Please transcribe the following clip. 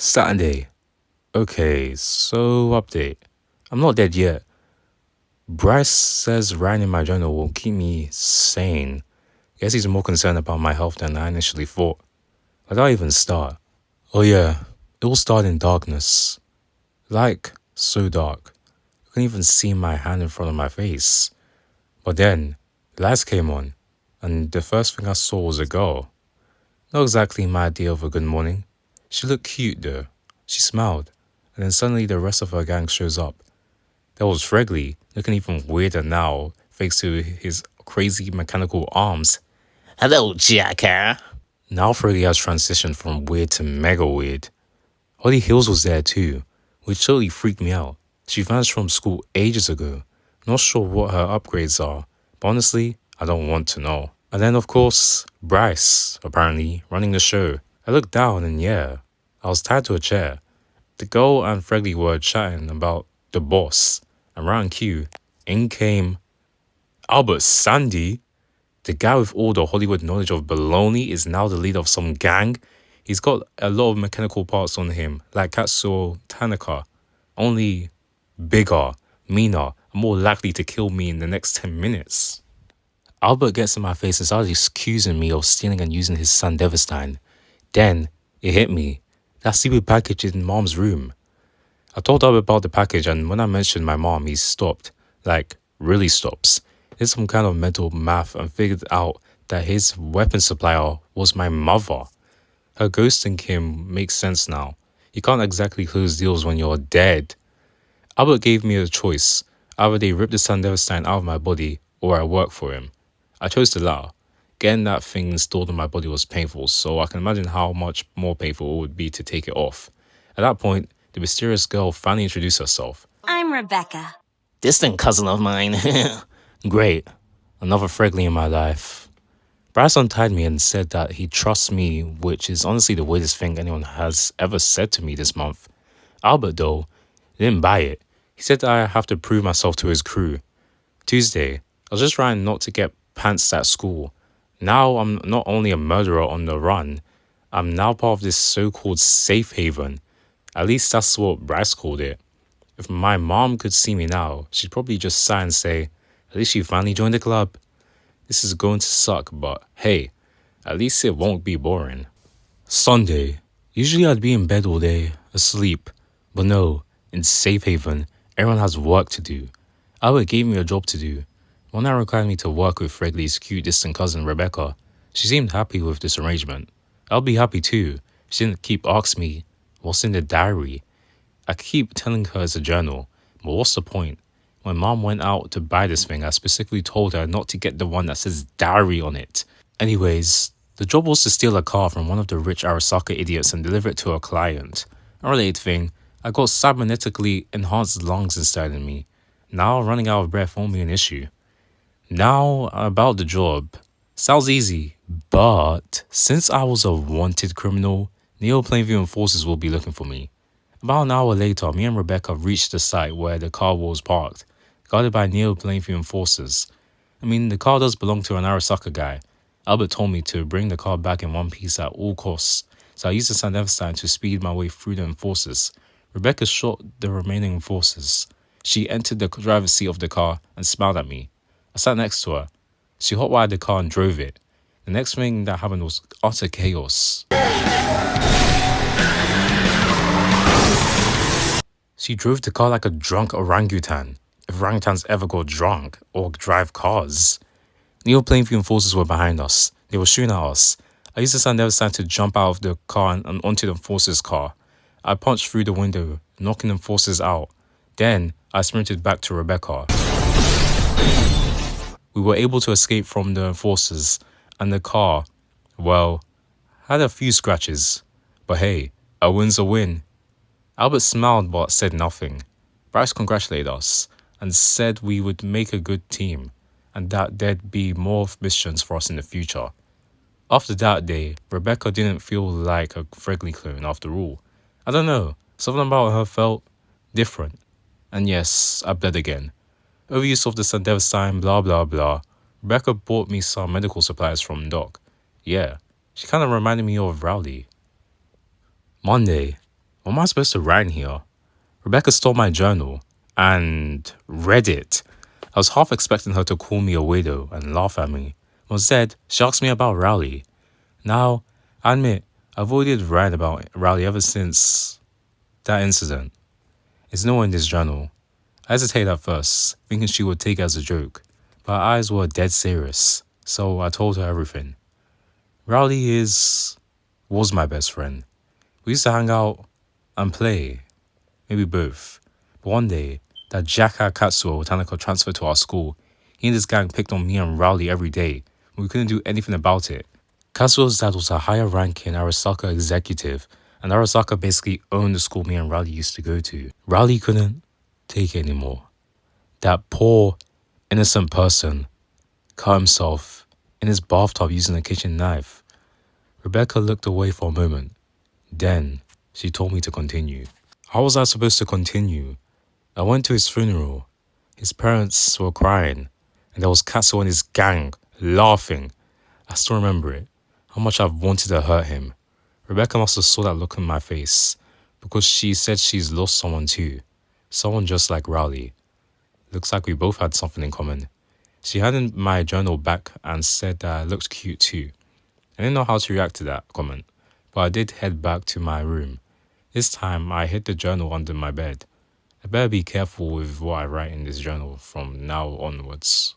Saturday. Okay, so update. I'm not dead yet. Bryce says writing in my journal will keep me sane. Guess he's more concerned about my health than I initially thought. Where did I even start? Oh yeah, it all started in darkness. Like, so dark. I couldn't even see my hand in front of my face. But then, the lights came on, and the first thing I saw was a girl. Not exactly my idea of a good morning. She looked cute though. She smiled, and then suddenly the rest of her gang shows up. There was Fregley, looking even weirder now, thanks to his crazy mechanical arms. Hello, Jacker. Now Fregley has transitioned from weird to mega weird. Holly Hills was there too, which totally freaked me out. She vanished from school ages ago. Not sure what her upgrades are, but honestly, I don't want to know. And then of course, Bryce, apparently, running the show. I looked down and yeah, I was tied to a chair. The girl and Fregley were chatting about the boss, and round cue, in came Albert Sandy. The guy with all the Hollywood knowledge of baloney is now the leader of some gang. He's got a lot of mechanical parts on him, like Katsuo Tanaka, only bigger, meaner, and more likely to kill me in the next 10 minutes. Albert gets in my face and started accusing me of stealing and using his son Devestein. Then, it hit me. That secret package in Mom's room. I told Albert about the package, and when I mentioned my mom, he stopped. Like, really stops. Did some kind of mental math and figured out that his weapon supplier was my mother. Her ghosting him makes sense now. You can't exactly close deals when you're dead. Albert gave me a choice. Either they rip the son Devestein out of my body, or I work for him. I chose the latter. Getting that thing installed in my body was painful, so I can imagine how much more painful it would be to take it off. At that point, the mysterious girl finally introduced herself. I'm Rebecca. Distant cousin of mine. Great. Another Fregley in my life. Bryce untied me and said that he trusts me, which is honestly the weirdest thing anyone has ever said to me this month. Albert, though, didn't buy it. He said that I have to prove myself to his crew. Tuesday, I was just trying not to get pantsed at school. Now I'm not only a murderer on the run, I'm now part of this so-called safe haven. At least that's what Bryce called it. If my mom could see me now, she'd probably just sigh and say, at least you finally joined the club. This is going to suck, but hey, at least it won't be boring. Sunday. Usually I'd be in bed all day, asleep. But no, in safe haven, everyone has work to do. Albert gave me a job to do. One that required me to work with Fregley's cute distant cousin Rebecca. She seemed happy with this arrangement. I'll be happy too. She didn't keep asking me, what's in the diary? I keep telling her it's a journal, but what's the point? When Mom went out to buy this thing, I specifically told her not to get the one that says diary on it. Anyways, the job was to steal a car from one of the rich Arasaka idiots and deliver it to a client. Unrelated thing, I got cybernetically enhanced lungs inside of me. Now running out of breath won't be an issue. Now about the job. Sounds easy, but since I was a wanted criminal, Neo Plainview enforcers will be looking for me. About an hour later, me and Rebecca reached the site where the car was parked, guarded by Neo Plainview enforcers. I mean, the car does belong to an Arasaka guy. Albert told me to bring the car back in one piece at all costs, so I used the San Everstein to speed my way through the enforcers. Rebecca shot the remaining enforcers. She entered the driver's seat of the car and smiled at me. I sat next to her. She hotwired the car and drove it. The next thing that happened was utter chaos. She drove the car like a drunk orangutan, if orangutans ever got drunk or drive cars. Neo Plainview enforcers were behind us. They were shooting at us. I used the San Everstein to jump out of the car and onto the enforcer's car. I punched through the window, knocking the enforcers out. Then, I sprinted back to Rebecca. We were able to escape from the enforcers, and the car, well, had a few scratches. But hey, a win's a win. Albert smiled but said nothing. Bryce congratulated us and said we would make a good team and that there'd be more missions for us in the future. After that day, Rebecca didn't feel like a Fregley clone after all. I don't know, something about her felt different. And yes, I bled again. Overuse of the San Devestein, blah blah blah. Rebecca bought me some medical supplies from Doc. Yeah, she kind of reminded me of Rowley. Monday. What am I supposed to write in here? Rebecca stole my journal and read it. I was half expecting her to call me a weirdo and laugh at me. Instead, she asked me about Rowley. Now, I admit, I've avoided writing about Rowley ever since that incident. It's nowhere in this journal. I hesitated at first, thinking she would take it as a joke, but her eyes were dead serious, so I told her everything. Rowley was my best friend. We used to hang out and play, maybe both. But one day, that jackass Katsuo Tanaka transferred to our school. He and his gang picked on me and Rowley every day, and we couldn't do anything about it. Katsuo's dad was a higher ranking Arasaka executive, and Arasaka basically owned the school me and Rowley used to go to. Rowley couldn't take it anymore. That poor, innocent person cut himself in his bathtub using a kitchen knife. Rebecca looked away for a moment. Then, she told me to continue. How was I supposed to continue? I went to his funeral. His parents were crying, and there was Katsuo and his gang laughing. I still remember it. How much I've wanted to hurt him. Rebecca must have saw that look in my face, because she said she's lost someone too. Someone just like Rowley. Looks like we both had something in common. She handed my journal back and said that I looked cute too. I didn't know how to react to that comment, but I did head back to my room. This time, I hid the journal under my bed. I better be careful with what I write in this journal from now onwards.